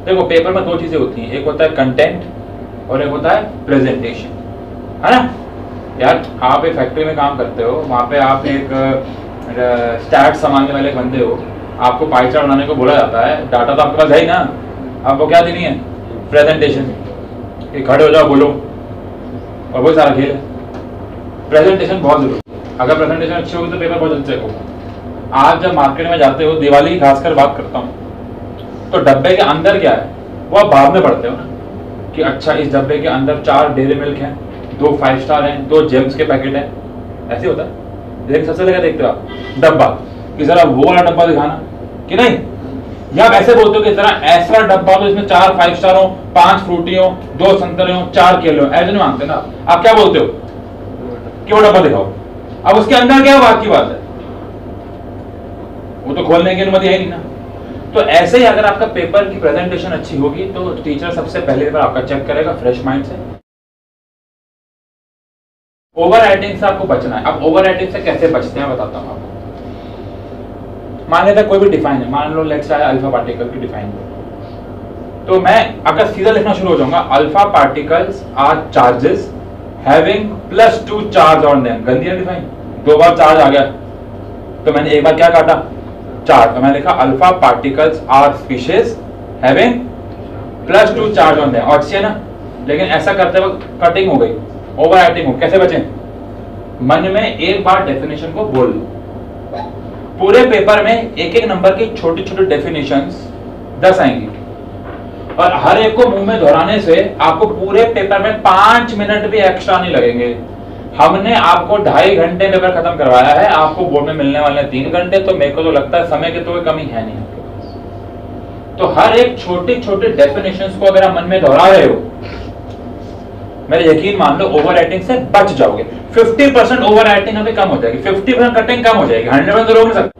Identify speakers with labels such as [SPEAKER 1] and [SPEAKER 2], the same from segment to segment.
[SPEAKER 1] देखो पेपर में दो चीजें होती हैं, एक होता है कंटेंट और एक होता है प्रेजेंटेशन, है ना। यार आप एक फैक्ट्री में काम करते हो, वहाँ पे आप एक स्टैट संभालने वाले बंदे हो, आपको पाई चार्ट बनाने को बोला जाता है, डाटा तो आपके पास है ही ना, आपको क्या देनी है? प्रेजेंटेशन। कि खड़े हो जाओ बोलो, और वही सारा खेल है। प्रेजेंटेशन बहुत जरूरी है, अगर प्रेजेंटेशन अच्छी होगी तो पेपर बहुत जल्दी चेक होगा। आज जब मार्केट में जाते हो, दिवाली की खासकर बात करता हूँ, तो डब्बे के अंदर क्या है वो आप बाद में पढ़ते हो ना, कि अच्छा इस डब्बे के अंदर 4 डेयरी मिल्क हैं, 2 5 स्टार हैं, 2 जेम्स के पैकेट हैं, ऐसे होता है। लेकिन सबसे पहले देखते हो आप डब्बा, कि जरा वो वाला डब्बा दिखाना, कि नहीं, या आप ऐसे बोलते हो कि जरा ऐसा डब्बा तो इसमें 4 5 स्टार हो, 5 फ्रूटी हो, 2 संतरे हो, 4 केले हो, ऐसे नहीं मांगते ना आप क्या बोलते हो कि वो डब्बा दिखाओ। अब उसके अंदर क्या बात की बात है, वो तो खोलने की अनुमति है नहीं ना। तो ऐसे ही अगर आपका पेपर की प्रेजेंटेशन अच्छी होगी तो टीचर सबसे पहले बार आपका चेक करेगा फ्रेश माइंड से। ओवर राइटिंग से आपको बचना है। अब ओवर राइटिंग से कैसे बचते हैं बताता हूं आपको। मान लेते हैं कोई भी डिफाइन है, मान लो लेट्स से अल्फा पार्टिकल की डिफाइन, तो मैं अगर सीधा लिखना शुरू हो जाऊंगा, alpha particles are charges having +2 charge on them. गंदी है डिफाइन, 2 बार चार्ज आ गया, तो मैंने एक बार क्या काटा? चार्ज। तो मैंने लिखा alpha particles are species having +2 charge on them, और अच्छी है ना। लेकिन ऐसा करते वक्त कटिंग हो गई, ओवर राइटिंग हो, कैसे बचें? मन में एक बार डेफिनेशन को बोल लो। पूरे पेपर में एक एक नंबर की छोटी छोटी डेफिनेशंस 10 आएंगी, और हर एक को मुंह में दोहराने से आपको पूरे पेपर में 5 मिनट भी एक्स्ट्रा नहीं लगेंगे। हमने आपको 2.5 घंटे पेपर खत्म करवाया है, आपको बोर्ड में मिलने वाले 3 घंटे, तो मेरे को तो लगता है समय की तो कोई कमी है नहीं आपके पास। तो हर एक छोटी छोटी डेफिनेशंस को अगर आप मन में दोहरा रहे हो, मेरे यकीन मान लो ओवर राइटिंग से बच जाओगे। 50% ओवर राइटिंग अभी कम हो जाएगी, 50% कटिंग कम हो जाएगी, 100% तो रोक नहीं सकते।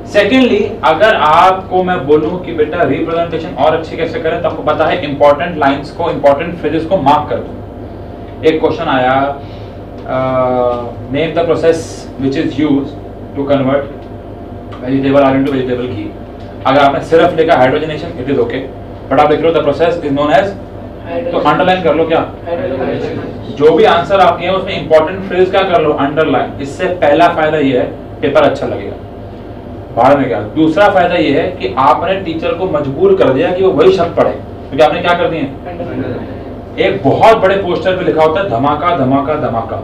[SPEAKER 1] सेकेंडली, अगर आपको मैं बोलूं कि बेटा रिप्रेजेंटेशन और अच्छी कैसे करें, तो आपको पता है इंपॉर्टेंट लाइंस को, इंपॉर्टेंट फ्रेजेस को मार्क कर दो। एक क्वेश्चन आया, name the process which is used to convert vegetable oil into vegetable ghee. अगर आपने सिर्फ लिखा hydrogenation, it is okay, but आप लिख रहे हो the process is known as, तो अंडरलाइन कर लो क्या? जो भी आंसर आपके हैं उसमें इंपॉर्टेंट फ्रेज क्या कर लो? अंडरलाइन। इससे पहला फायदा ये है पेपर अच्छा लगेगा, बाहर में क्या। दूसरा फायदा ये है कि आपने टीचर को मजबूर कर दिया कि वो वही शब्द पढ़े, क्योंकि आपने क्या कर दिए? एक बहुत बड़े पोस्टर पे लिखा होता है धमाका धमाका धमाका,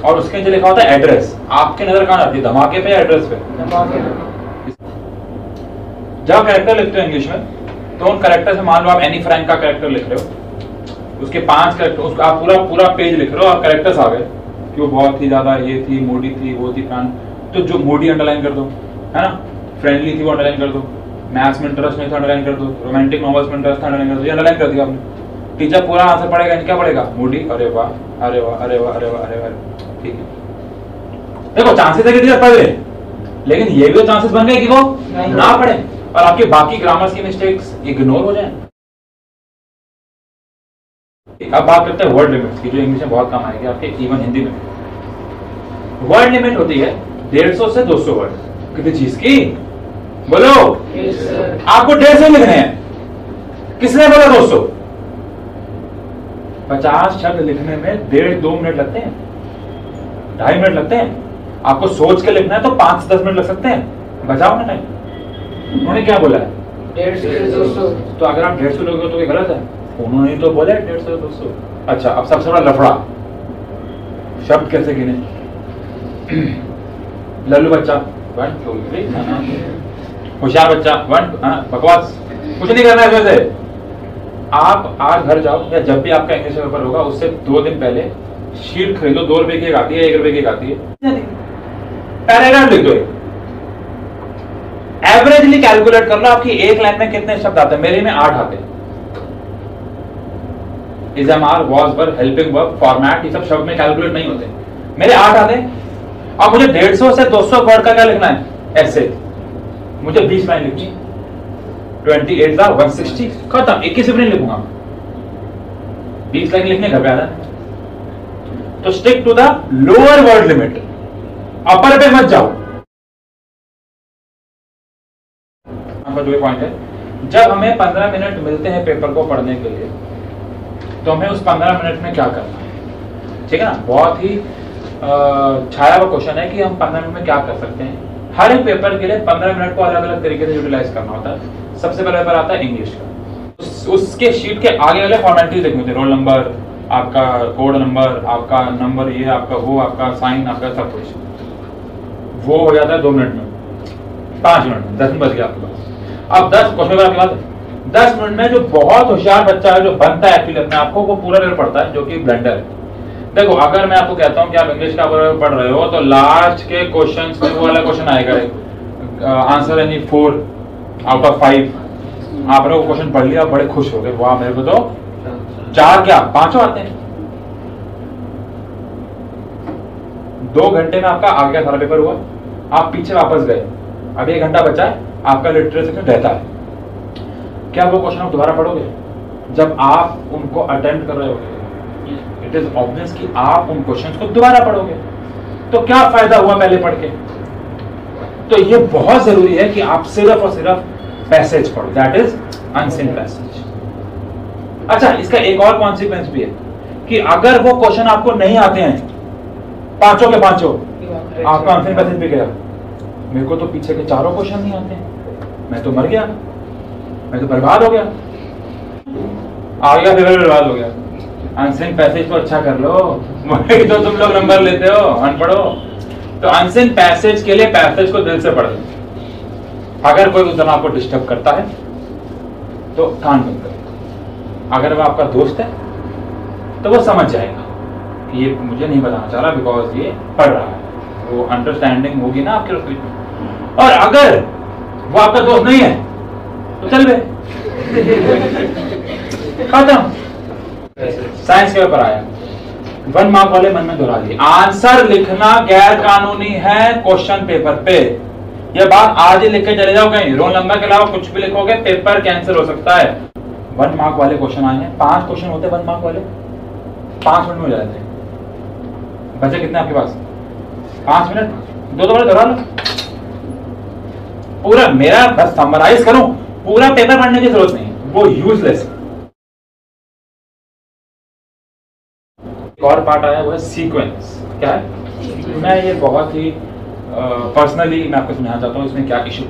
[SPEAKER 1] और उसके नीचे लिखा होता है एड्रेस। आपकी नजर कहां आती है, धमाके पे या एड्रेस पे? जब कैरेक्टर लिखते हो इंग्लिश में, तो उन कैरेक्टर से, मान लो आप एनी फ्रैंक का कैरेक्टर लिख रहे हो, उसके 5 कैरेक्टर, उसका आप पूरा पेज लिख रहे हो, और कैरेक्टर्स आ गए कि वो बहुत ही ज्यादा ये थी, मूडी थी, वो थी, प्राण, तो जो मूडी अंडरलाइन कर दो, है ना। फ्रेंडली थी वो अंडरलाइन कर दो, मैथ्स में इंटरेस्ट नहीं था अंडरलाइन कर दो, रोमांटिक नॉवेल्स में इंटरेस्ट था अंडरलाइन कर दो, ये अंडरलाइन कर दिया आपने। टीचर पूरा आंसर पढ़ेगा, क्या पढ़ेगा? मूडी, अरे वाह, अरे वाह, अरे वाह, अरे वाह, अरे वाह, ठीक है। देखो चांसेस है कि टीचर पढ़ ले, लेकिन ये भी तो चांसेस बन गए कि वो ना पढ़े और आपके बाकी ग्रामर्स की मिस्टेक्स इग्नोर हो जाए। अब बात करते हैं वर्ड लिमिट्स की, जो इंग्लिश में बहुत कम आएगी आपके, इवन हिंदी में। वर्ड लिमिट होती है 150 से 200 वर्ड। किसी चीज की बोलो, आपको 150 लिखने हैं, किसने बोला 200? 50 शब्द लिखने में 1.5-2 मिनट लगते हैं, 2.5 मिनट लगते हैं। आपको सोच के लिखना है तो 5 से 10 मिनट लग सकते हैं, बचाओ ना टाइम। उन्होंने क्या बोला है? 150 से 200। तो अगर आप 150 लोगे तो ये गलत है, उन्होंने तो बोला 150 से 200। अच्छा, अब सबसे बड़ा लफड़ा, शब्द कैसे गिने? लल्लू बच्चा 1 2 3, होशियार बच्चा 1, बकवास कुछ नहीं करना है इसमें से। आप आज घर जाओ, या जब भी आपका इंग्लिश पेपर होगा उससे 2 दिन पहले शीट खरीदो, 2 रुपए की एक आती है, 1 रुपए की एक आती है, पैराग्राफ लिख दो। एवरेजली कैलकुलेट कर लो आपकी एक लाइन में कितने शब्द आते हैं। मेरे में 8 आते हैं। Is, am, are, was, were, helping verb, format, ये सब शब्द में कैलकुलेट नहीं होते, मेरे 8 आते हैं। अब मुझे 150 से 200 वर्ड का क्या लिखना है? ऐसे मुझे 20 लाइन लिखनी है, 28 160, खत्म। 21 भी नहीं लिखूंगा, 20 लाइन लिखने घर पे आना। तो stick to the lower word limit, upper पे मत जाओ। जो भी पॉइंट है, जब हमें 15 मिनट मिलते हैं पेपर को पढ़ने के लिए, तो हमें उस 15 मिनट में क्या करना है, ठीक है ना। बहुत ही छाया हुआ क्वेश्चन है कि हम 15 मिनट में क्या कर सकते हैं। हर एक पेपर के लिए 15 मिनट को अलग अलग तरीके से यूटिलाइज करना होता है। सबसे पहले पेपर आता है इंग्लिश का, उसके शीट के आगे वाले फॉर्मेलिटीज देखनी होती है, रोल नंबर, आपका कोड नंबर, आपका नंबर, ये आपका वो, आपका साइन, आपका सब कुछ, वो हो जाता है 2 मिनट में, 5 मिनट में, 10 मिनट बच गया आपके पास। अब 10 क्वेश्चन पेपर आपके पास 10 मिनट में जो बहुत होशियार बच्चा है, जो बनता है एक्चुअली अपने आप को, वो पूरा पेपर पढ़ता है, जो कि ब्लेंडर है। देखो, अगर मैं आपको कहता हूँ कि आप इंग्लिश का पेपर पढ़ रहे हो, तो लास्ट के क्वेश्चन में वो वाला क्वेश्चन आएगा, आंसर एनी 4 आउट ऑफ 5। आपने वो क्वेश्चन पढ़ लिया, बड़े खुश हो गए, वाह मेरे को तो 4 क्या 5 आते हैं। 2 घंटे में आपका आगे का सारा पेपर हुआ, आप पीछे वापस गए, अभी 1 घंटा बचा है, आपका लिटरेचर सेक्शन रहता है। क्या वो क्वेश्चन आप दोबारा पढ़ोगे? जब आप उनको अटेम्प्ट कर रहे हो, इट इज ऑब्वियस कि आप उन क्वेश्चंस को दोबारा पढ़ोगे। तो क्या फायदा हुआ पहले पढ़ के? तो ये बहुत जरूरी है कि आप सिर्फ और सिर्फ पैसेज पढ़ो, दैट इज अनसीन पैसेज। अच्छा, इसका एक और कॉन्सिक्वेंस भी है कि अगर वो क्वेश्चन आपको नहीं आते हैं, पांचों के पांचों, आपका अनसीन पैसेज भी गया। मेरे को तो पीछे के 4 क्वेश्चन नहीं आते हैं, मैं तो मर गया, मैं तो बर्बाद हो गया, आ गया फिर बर्बाद हो गया। अनसीन पैसेज तो अच्छा कर लो, वही तो तुम लोग नंबर लेते हो अनपढ़ो। तो अनसीन पैसेज के लिए पैसेज को दिल से पढ़ लो। अगर कोई उस आपको डिस्टर्ब करता है तो कान बंद करो। अगर वो आपका दोस्त है तो वो समझ जाएगा कि ये मुझे नहीं बताना चाह रहा, बिकॉज ये पढ़ रहा है, वो अंडरस्टैंडिंग होगी ना आपके बीच में। और अगर वो आपका दोस्त नहीं है तो चल बे, खत्म। साइंस के पेपर आया, 1 मार्क वाले मन में दोहरा लिए, आंसर लिखना गैर कानूनी है क्वेश्चन पेपर पे। ये बात आज ही लिख के चले जाओ कहीं, रोल नंबर के अलावा कुछ भी लिखोगे पेपर कैंसिल हो सकता है। 1 मार्क वाले क्वेश्चन आए हैं, 5 क्वेश्चन होते हैं 1 मार्क वाले, 5 मिनट में हो जाते हैं। बचे कितने आपके पास? 5 मिनट, 2 बार दोहरा लो पूरा। मेरा बस समराइज करूं, पूरा पेपर पढ़ने की जरूरत नहीं, वो यूजलेस। और पार्ट आया वो है सीक्वेंस। क्या है? मैं ये बहुत ही पर्सनली मैं आपको समझाना चाहता हूँ इसमें क्या इशू।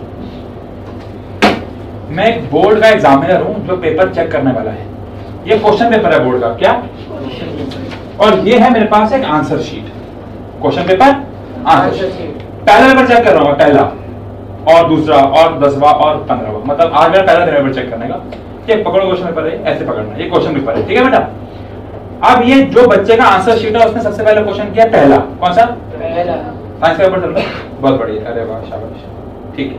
[SPEAKER 1] मैं एक बोर्ड का एग्जामिनर हूं जो पेपर चेक करने वाला है। ये क्वेश्चन पेपर है बोर्ड का, क्या? और ये है मेरे पास एक answer sheet, question paper answer sheet. पहला पेपर चेक कर रहा हूँ, पहला और दूसरा और 10वां और 15वां, मतलब आज मेरा पहला पेपर चेक करने का। ये पकड़ो क्वेश्चन पेपर है, ऐसे पकड़ना, ये क्वेश्चन पेपर है, ठीक है बेटा। अब ये जो बच्चे का आंसर शीट है उसने सबसे पहले क्वेश्चन किया पहला, कौन सा? पहला। साइंस का पेपर चल रहा है, बहुत बढ़िया, अरे वाह शाबाश, ठीक है।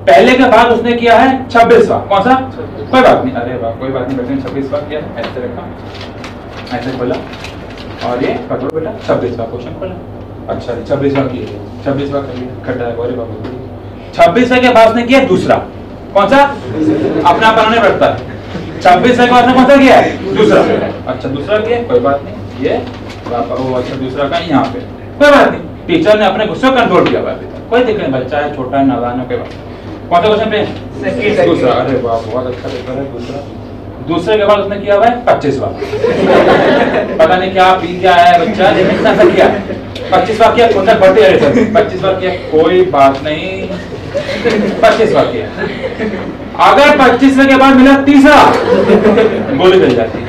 [SPEAKER 1] पहले के बाद उसने किया है 26वां, कौन सा? कोई बात नहीं, अरे वाह कोई बात नहीं बेटा, 26वां किया, ऐसे रखा, ऐसे खोला और ये पकड़ो बेटा 26वां क्वेश्चन खोला। अच्छा 26वां किया, 26वां कर लिया, खट्टा है, अरे बाबू। 26वें के बाद उसने किया दूसरा, कौन सा? अपना बनाने पड़ता है। 26 के बाद कौन सा किया है? दूसरा। अच्छा दूसरा किया, कोई बात नहीं, ये अच्छा दूसरा का यहाँ पे, कोई बात नहीं, टीचर ने अपने गुस्से को कंट्रोल किया, कोई दिक्कत नहीं, बच्चा है छोटा है नादान है, कोई बात। कौन सा क्वेश्चन पे? दूसरा। अरे वाह बहुत अच्छा पेपर है दूसरा। दूसरे के बाद उसने किया हुआ है 25वां। पता नहीं क्या पी क्या है बच्चा, लेकिन इतना सा किया। 25वां किया, कौन सा बर्थडे है सर? 25वां किया, कोई बात नहीं, 25वां किया। अगर 25वें के बाद मिला तीसरा, गोली चल जाती है।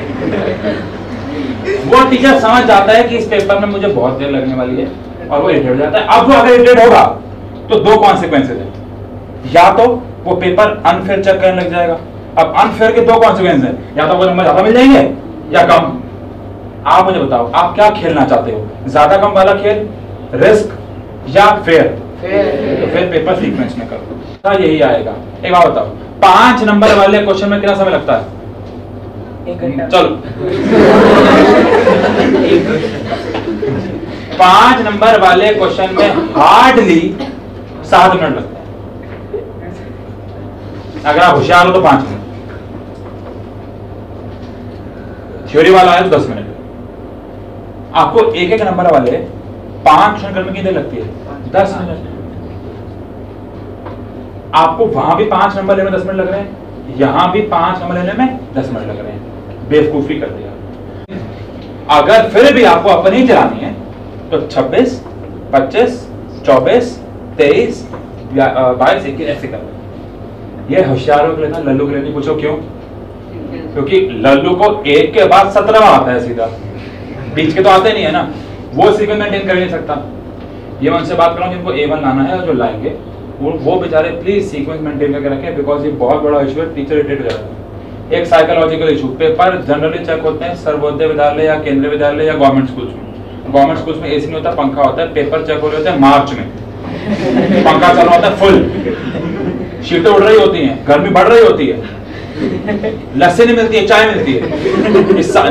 [SPEAKER 1] वो टीचर समझ जाता है कि इस पेपर में मुझे बहुत देर लगने वाली है और वो इरिटेट हो जाता है। अब वो अगर इरिटेट होगा तो 2 कॉन्सिक्वेंसेज है, या तो वो पेपर अनफेयर चेक करने लग जाएगा। अब अनफेयर के 2 कॉन्सिक्वेंस है, या तो वो नंबर ज्यादा मिल जाएंगे या कम। आप मुझे बताओ आप क्या खेलना चाहते हो, ज्यादा कम वाला खेल, रिस्क या फेयर? तो फिर पेपर सीक्वेंस में करो, यही आएगा। एक बात बताओ, 5 नंबर वाले क्वेश्चन में कितना समय लगता है? 1 घंटा। चलो 5 नंबर वाले क्वेश्चन में हार्डली 7 मिनट लगता है। अगर आप होशियार हो तो 5 मिनट, थ्योरी वाला है तो 10 मिनट। आपको एक नंबर वाले 5 क्वेश्चन करने में कितनी लगती है? 10 मिनट। आपको वहां भी 5 नंबर लेने में 10 मिनट लग रहे हैं, यहां भी 5 नंबर लेने में 10 मिनट लग रहे हैं। बेवकूफी कर दिया। अगर फिर भी आपको अपनी चलानी है तो 26, 25, 24, 23, 22, 21 ऐसे कर। ये होशियारों के लिए था, लल्लू के लिए नहीं। पूछो क्यों? क्योंकि लल्लू को 1 के बाद 17वां आता है सीधा, बीच के तो आते नहीं है ना, वो सीक्वेंस मेंटेन कर नहीं सकता। ये मैं उनसे बात कर रहा हूँ जिनको A1 लाना है और जो लाएंगे वो बेचारे प्लीज सीक्वेंस मेंटेन करके रखें, बिकॉज ये बहुत बड़ा इशू है, टीचर रिटेट कर रहा है। एक psychological issue, paper generally check होते हैं सर्वोदय विद्यालय या केंद्रीय विद्यालय या गवर्नमेंट स्कूल्स में। गवर्नमेंट स्कूल्स में एसी नहीं होता, पंखा होता है, पेपर चेक हो रहे होते हैं मार्च में, पंखा चल रहा होता है फुल, शीटें उड़ रही होती हैं, गर्मी बढ़ रही होती है, लस्सी नहीं मिलती है, चाय मिलती है।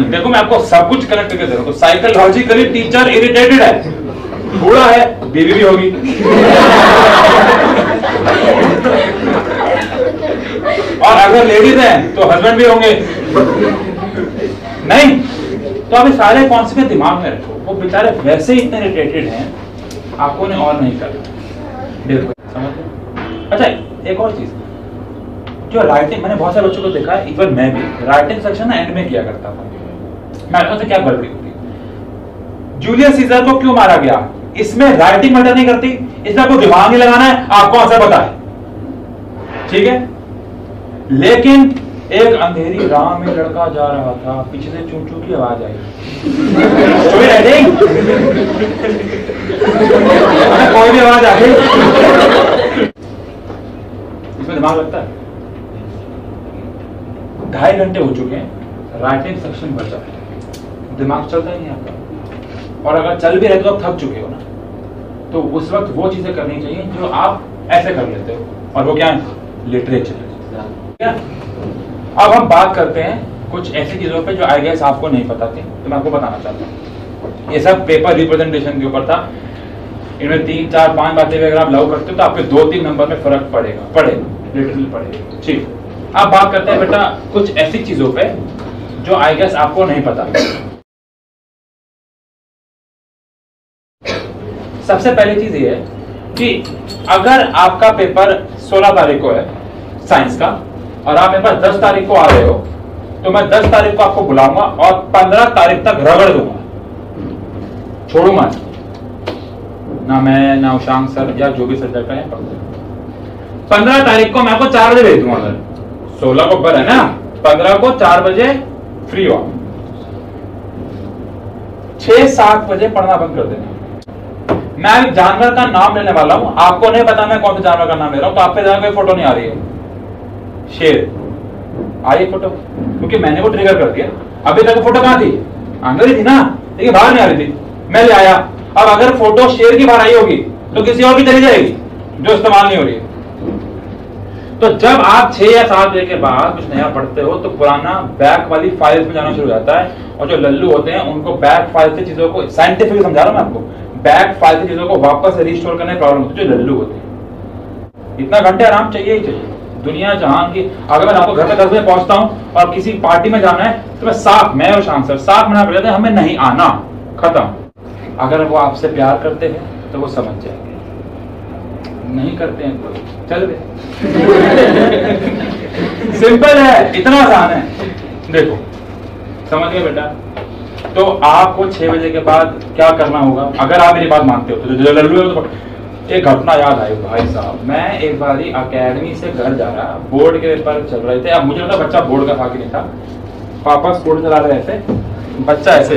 [SPEAKER 1] देखो मैं आपको सब कुछ कनेक्ट करके दे रहा हूँ। तो साइकोलॉजिकली टीचर इरिटेटेड है, बूढ़ा है, बीवी भी होगी, और अगर लेडीज हैं तो हस्बैंड भी होंगे। नहीं तो आप सारे कॉन्सेप्ट दिमाग में रखो। वो बेचारे वैसे ही इतने इरिटेटेड हैं, आपको ने और नहीं करना। देखो समझ। अच्छा एक और चीज, जो राइटिंग, मैंने बहुत सारे बच्चों को देखा है, इवन मैं भी राइटिंग सेक्शन ना एंड में किया करता था। मैं क्या गड़बड़ी होती, जूलियस सीजर को क्यों मारा गया? इसमें राइटिंग मैटर नहीं करती, इसमें आपको दिमाग नहीं लगाना है, आपको आंसर पता है, ठीक है। लेकिन एक अंधेरी राह में लड़का जा रहा था, पीछे से चू चू की आवाज आई, कोई भी आवाज आ गई, इसमें दिमाग लगता है। 2.5 घंटे हो चुके हैं, राइटिंग सेक्शन बचा है, दिमाग चलता ही नहीं आपका। और अगर चल भी रहे तो आप थक चुके हो ना, तो उस वक्त वो चीजें करनी चाहिए जो आप ऐसे कर लेते हो, और वो क्या है? लिटरेचर। अब हम बात करते हैं कुछ ऐसी चीजों पे जो आई गेस आपको नहीं पता थी, तो मैं आपको बताना चाहता हूँ। ये सब पेपर रिप्रेजेंटेशन के ऊपर था। इनमें 3, 4, 5 बातें अगर आप लागू करते हो तो आपके 2-3 नंबर में फर्क पड़ेगा, लिटरली पड़ेगा। ठीक, अब बात करते हैं बेटा कुछ ऐसी चीजों पे जो आई गेस आपको नहीं पता। सबसे पहली चीज ये है कि अगर आपका पेपर 16 तारीख को है साइंस का, और आप मेरे पास 10 तारीख को आ रहे हो, तो मैं 10 तारीख को आपको बुलाऊंगा और 15 तारीख तक रगड़ दूंगा, छोड़ूंगा ना मैं, ना उशांक सर या जो भी सब्जेक्ट है। 15 तारीख को मैं आपको 4 बजे भेज दूंगा। 16 को ऊपर है ना, 15 को 4 बजे फ्री हो, 6-7 बजे पढ़ना बंद कर देना। मैं एक जानवर का नाम लेने वाला हूं, आपको नहीं पता मैं कौन सा जानवर का नाम ले रहा हूं, तो आप पे कोई फोटो नहीं आ रही है। शेर आ रही फोटो, क्योंकि मैंने वो ट्रिगर कर दिया। अभी तक फोटो कहां थी? अंदर ही थी ना, लेकिन बाहर नहीं आ रही थी, मैं ले आया। अब अगर फोटो शेर की बाहर आई होगी तो किसी और की चली जाएगी जो इस्तेमाल नहीं हो रही है। तो जब आप 6 या 7 बजे के बाद कुछ नया पढ़ते हो तो पुराना बैक वाली फाइल्स में जाना शुरू हो जाता है, और जो लल्लू होते हैं उनको बैक फाइल से चीजों को साइंटिफिकली समझा रहा हूं मैं आपको, बैक फाइल से चीजों को वापस रिस्टोर करने में प्रॉब्लम होती है जो लल्लू होते हैं। इतना घंटे आराम चाहिए ही चाहिए। दुनिया जहां की, अगर मैं आपको घर पे 10 बजे पहुंचता हूं और किसी पार्टी में जाना है तो मैं साफ, मैं और शाम सर साफ मना कर देते हैं हमें नहीं आना, खत्म। अगर वो आपसे प्यार करते हैं तो वो समझ जाएंगे, नहीं करते हैं तो चल गए। सिंपल है, इतना आसान है। देखो समझ गए बेटा? तो आपको 6 बजे के बाद क्या करना होगा अगर आप मेरी बात मानते हो तो? जो लल्लू है तो एक घटना याद आई भाई साहब। मैं एक बारी अकेडमी से घर जा रहा, बोर्ड के पेपर चल रहे थे। अब मुझे लगा बच्चा बोर्ड का था कि नहीं था, पापा स्कूटर चला रहे थे, बच्चा ऐसे।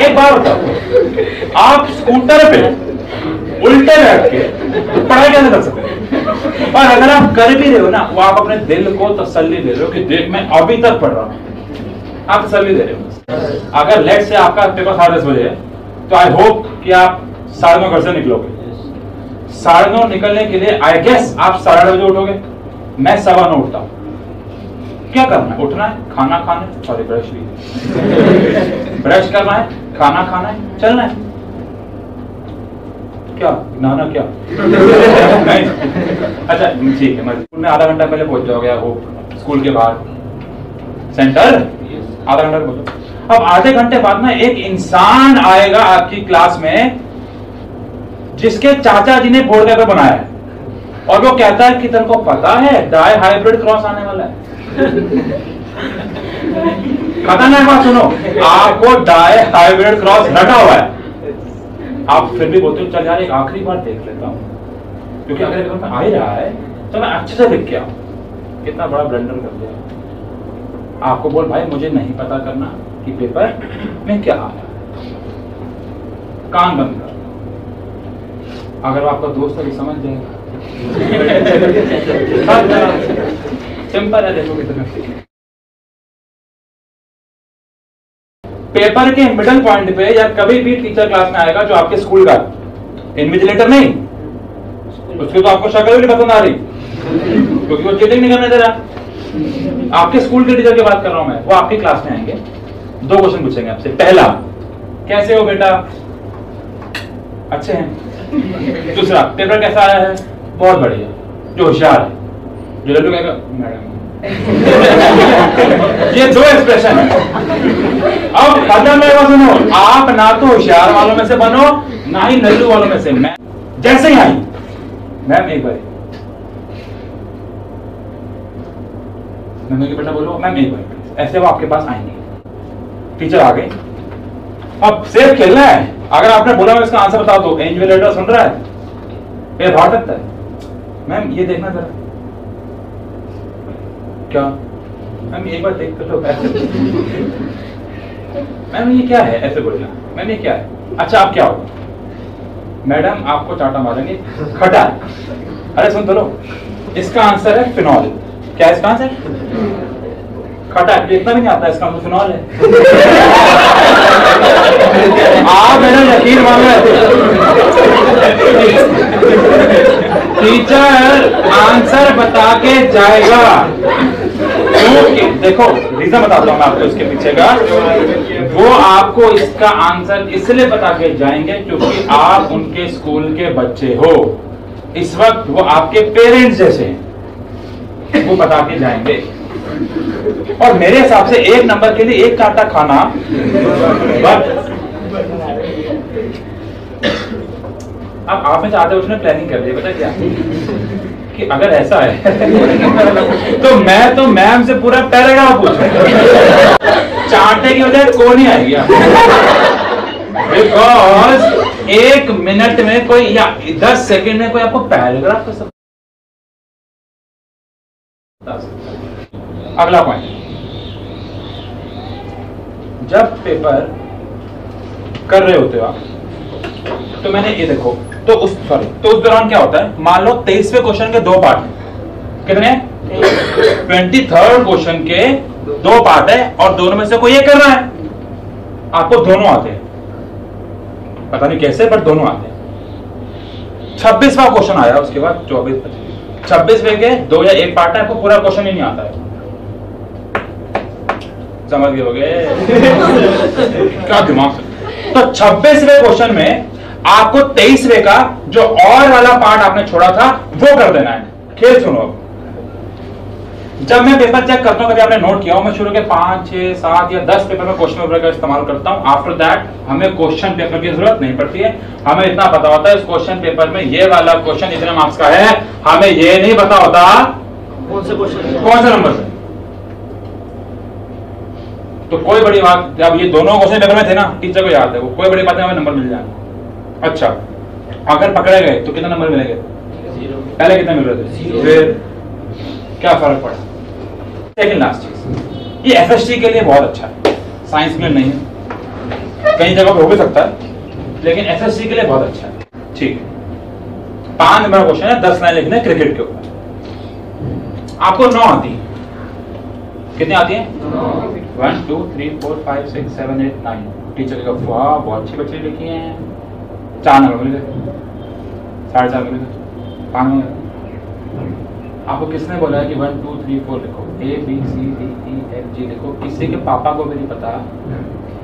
[SPEAKER 1] एक बार बताओ, आप स्कूटर पे उल्टे बैठ के पढ़ाई कैसे कर सकते हैं? और अगर आप कर भी रहे हो ना, वो आप अपने दिल को तसल्ली दे रहे हो कि देख मैं अभी तक पढ़ रहा हूं, आप तसल्ली दे रहे हो। अगर लेट से आपका पेपर 10:30 बजे है तो आई होप कि आप 9:30 घर से निकलोगे। 9:30 निकलने के लिए आई गेस आप 8:30 बजे उठोगे, मैं 9:15 उठता हूं। क्या करना है? उठना है, खाना खाना है, सॉरी ब्रश भी ब्रश करना है, खाना खाना है, चलना है। क्या नाना क्या? नहीं अच्छा ठीक है, मैं स्कूल में आधा घंटा पहले पहुंच जाओगे वो स्कूल के बाहर सेंटर, आधा घंटा पहुंचो। अब आधे घंटे बाद ना एक इंसान आएगा आपकी क्लास में जिसके चाचा जी ने बोर्ड पेपर बनाया है और वो कहता है कि तेरे को पता है डाई हाइब्रिड क्रॉस आने वाला है। खतरनाक बात सुनो, आपको डाई हाइब्रिड क्रॉस रटा हुआ है, आप फिर भी बोलते हो चल यार एक आखिरी बार देख लेता हूं, क्योंकि अगले पेपर में आ ही रहा है तो मैं अच्छे से लिख के आऊं। कितना बड़ा ब्लंडर कर दिया। आपको बोल भाई मुझे नहीं पता करना कि पेपर में क्या आया, कान बंद कर। अगर वो आपका दोस्त है समझ जाएगा। सिंपल है, देखो कितना। पेपर के मिडल पॉइंट पे या कभी भी टीचर क्लास में आएगा जो आपके स्कूल का, इन्विजिलेटर नहीं, उसको तो आपको शक्ल भी नहीं पसंद आ रही क्योंकि वो चीटिंग नहीं करने दे रहा। आपके स्कूल के टीचर की बात कर रहा हूं मैं, वो आपकी क्लास में आएंगे, 2 क्वेश्चन पूछेंगे आपसे। पहला, कैसे हो बेटा? अच्छे हैं। दूसरा, पेपर कैसा आया है? बहुत बढ़िया। जो होशियार है, जो लड्डू कहेगा मैडम। ये 2 एक्सप्रेशन है। अब खत्म है, सुनो, आप ना तो होशियार वालों में से बनो ना ही लल्लू वालों में से। मैं जैसे ही आई मैम एक बार, मैम बेटा बोलो मैम एक बार, ऐसे वो आपके पास आएंगे। टीचर आ गए, अब सेफ खेलना है। अगर आपने बोला मैं इसका आंसर बता दो, इन्विजिलेटर सुन रहा है, ये भाग सकता है। मैम ये देखना जरा, क्या मैम एक बार देख तो मैम ये क्या है? ऐसे बोलेगा मैम ये क्या है? अच्छा आप क्या हो? मैडम आपको चाटा मारेंगे, खटा। अरे सुन तो लो, इसका आंसर है फिनॉल। क्या इसका आंसर? खटा। इतना भी नहीं आता, इसका आंसर फिनॉल है। आप मेरा यकीन मान रहे, टीचर आंसर बता के जाएगा। देखो रीजन बताता हूं मैं आपको इसके पीछे का। वो आपको इसका आंसर इसलिए बता के जाएंगे क्योंकि आप उनके स्कूल के बच्चे हो। इस वक्त वो आपके पेरेंट्स जैसे हैं, वो बता के जाएंगे। और मेरे हिसाब से 1 नंबर के लिए 1 चाटा खाना बस। अब आप में चाहते हो, उसने प्लानिंग कर दी, पता क्या कि अगर ऐसा है तो मैं तो मैम से पूरा पैराग्राफ पूछूंगा, चाटे की वजह को नहीं आएगी। बिकॉज 1 मिनट में कोई या 10 सेकंड में कोई आपको पैराग्राफ कर सकता। अगला पॉइंट, जब पेपर कर रहे होते हो आप, तो मैंने ये देखो, तो उस दौरान क्या होता है, मान लो 23वें क्वेश्चन के 2 पार्ट, कितने? 23rd क्वेश्चन के 2 पार्ट है और दोनों में से कोई एक कर रहा है। आपको दोनों आते हैं, पता नहीं कैसे, बट दोनों आते हैं। 26वां क्वेश्चन आया, उसके बाद 26वें के 2 या 1 पार्ट है, आपको पूरा क्वेश्चन ही नहीं आता है। समझ गए होगे क्या दिमाग से? तो 26वें क्वेश्चन में आपको 23वें का जो और वाला पार्ट आपने छोड़ा था वो कर देना है। खेल सुनो, अब जब मैं पेपर चेक करता हूं, कभी आपने नोट किया हो, मैं शुरू के 5, 6, 7 या 10 पेपर में क्वेश्चन पेपर का इस्तेमाल करता हूं। आफ्टर दैट हमें क्वेश्चन पेपर की जरूरत नहीं पड़ती है। हमें इतना पता होता है इस क्वेश्चन पेपर में ये वाला क्वेश्चन इतने मार्क्स का है, हमें ये नहीं पता होता कौन से नंबर से। तो कोई बड़ी बात, जब ये दोनों क्वेश्चन पेपर में थे ना, टीचर को याद है, वो कोई बड़ी बात नहीं, हमें नंबर मिल जाएगा। अच्छा, अगर पकड़े गए तो कितना नंबर मिलेंगे? 0। पहले कितने मिल रहे थे? 0। फिर क्या फर्क पड़ा? सेकंड लास्ट चीज, ये एफएसटी के लिए बहुत अच्छा है, साइंस में नहीं है, कई जगह पे हो भी सकता है, लेकिन एफएसटी के लिए बहुत अच्छा है। ठीक है, 5 नंबर क्वेश्चन है, 10 लाइन लिखने क्रिकेट के ऊपर। आपको 9 आती है, कितनी आती है? 1 2 3 4 5 6 7 8 9। टीचर का वाह बहुत अच्छी बच्चे लिखी हैं। 4 नंबर मिल गए, 4.5 मिल गए, 5 नंबर। आपको किसने बोला है कि 1 2 3 4 लिखो, A B C D E F G लिखो? किसी के पापा को भी नहीं पता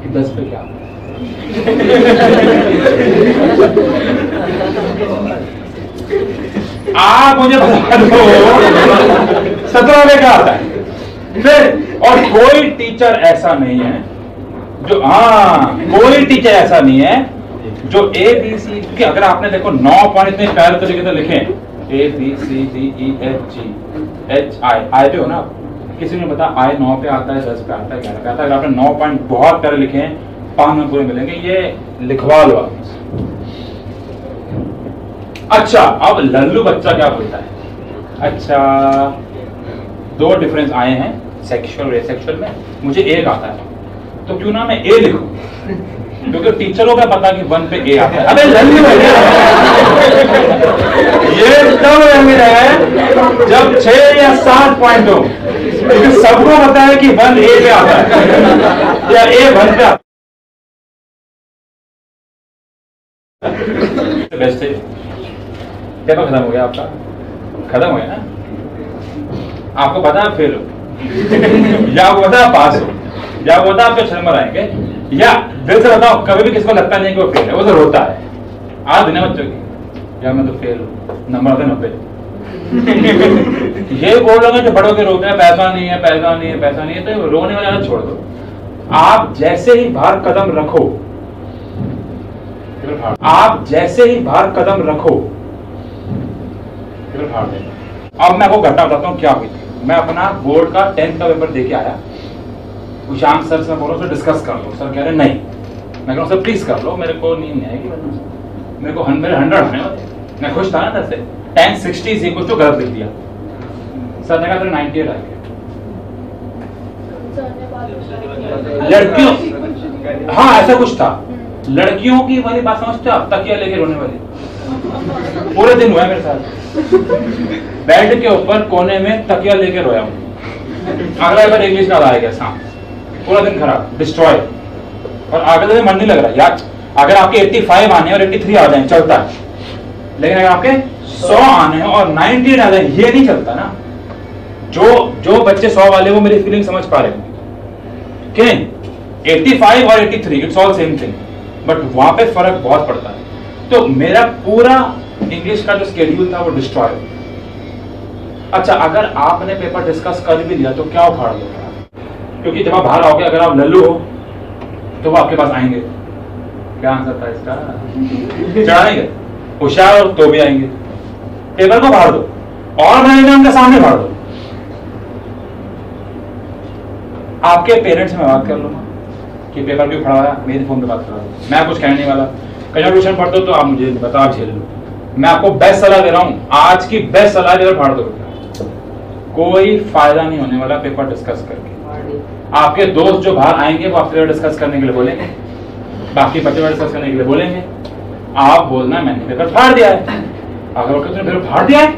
[SPEAKER 1] कि 10 पे क्या। आप मुझे बता दो 17 में क्या आता है फिर? और कोई टीचर ऐसा नहीं है जो, कोई टीचर ऐसा नहीं है जो ए बी सी, क्योंकि अगर आपने देखो 9 पॉइंट इतने प्यारे तरीके से लिखे A B C D E F G H I पे हो ना, किसी ने बताया आई 9 पे आता है, 10 पे आता है, 11 पे आता है। अगर आपने 9 पॉइंट बहुत प्यारे लिखे हैं 5 नंबर पूरे मिलेंगे, ये लिखवा लो आप। अच्छा, अब लल्लू बच्चा क्या बोलता है? अच्छा, 2 डिफरेंस आए हैं सेक्सुअल और एसेक्सुअल में, मुझे एक आता है तो क्यों ना मैं ए लिखूं, क्योंकि टीचरों का पता कि 1 पे ए आता है। अबे लल्लू ये तब है जब 6 या 7 पॉइंट हो, क्योंकि सबको पता है कि 1 ए पे आता है या ए 1 पे आता है। बेस्ट है, पेपर खत्म हो गया आपका, खत्म हो गया ना, आपको पता है फेल हो या आपको पता है पास हो, या आपको पता है आपके नंबर आएंगे, या दिल से बताओ कभी भी किसको लगता नहीं कि वो फेल है, वो तो रोता है आज दिन बच्चों की, या मैं तो फेल हूँ, नंबर आते 90। ये बोल रहे हैं कि बड़ों के रोते हैं पैसा नहीं है, पैसा नहीं है, पैसा नहीं है, तो रोने वाला छोड़ दो। आप जैसे ही बाहर कदम रखो, आप जैसे ही बाहर कदम रखो, अब मैं आपको घटना बताता हूँ क्या हुई थी। मैं अपना बोर्ड का 10th का पेपर देके आया, उशांक सर से बोलो, डिस्कस कर लो। सर कह रहे नहीं, मैं कह रहा हूँ सर प्लीज कर लो, मेरे को नींद नहीं आएगी, मेरे को 100 आने वाले। मैं खुश था ना सर से, 1060 से कुछ तो गलत लिख दिया। सर ने कहा 98 आ गया। लड़कियों, हाँ ऐसा कुछ था, लड़कियों की वाली बात समझते हो आप, तकिया लेके रोने वाली, पूरे दिन हुआ मेरे साथ, बेड के ऊपर कोने में तकिया लेके रोया हूँ। अगला बार इंग्लिश का आ गया शाम, पूरा दिन खराब, डिस्ट्रॉय, और अगले दिन मन नहीं लग रहा यार। अगर आपके 85 आने और 83 आ जाए चलता है, लेकिन अगर आपके 100 आने और 90 आ जाए ये नहीं चलता ना। जो बच्चे 100 वाले वो मेरी फीलिंग समझ पा रहे होंगे कि नहीं, 85 और 83 it's all same thing, but वहां पे फर्क बहुत पड़ता है। तो मेरा पूरा इंग्लिश का जो स्केड्यूल था वो डिस्ट्रॉय हो गया। अच्छा, अगर आपने पेपर डिस्कस कर भी लिया तो क्या उखाड़ दोगे, क्योंकि जब आप बाहर आओगे, अगर आप लल्लू हो तो वो आपके पास आएंगे। क्या आंसर था इसका? चढ़ाएंगे, होशियार हो तो भी आएंगे। पेपर को फाड़ दो और मैंने उनके सामने फाड़ दो। आपके पेरेंट्स से मैं बात कर लूंगा कि पेपर क्यों फड़ाया, मेरे फोन पे बात करा दो, मैं कुछ कहने नहीं वाला। कहीं ट्यूशन पढ़ते हो तो आप मुझे बताओ, झेल लो। मैं आपको बेस्ट सलाह दे रहा हूं, आज की बेस्ट सलाह पेपर फाड़ दो, कोई फायदा नहीं होने वाला पेपर डिस्कस करके। आपके दोस्त जो बाहर आएंगे वो आपसे डिस्कस करने के लिए बोलेंगे, बाकी बच्चे डिस्कस करने के लिए बोलेंगे, आप बोलना मैंने पेपर फाड़ दिया है। अगर तुमने पेपर फाड़ दिया है,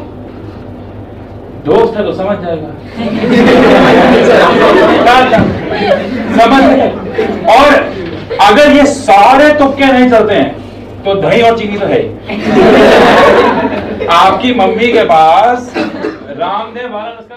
[SPEAKER 1] दोस्त है तो समझ जाएगा समझ गए। और अगर ये सारे तुक्के नहीं चलते हैं तो दही और चीनी तो है आपकी मम्मी के पास रामदेव वाला नुस्खा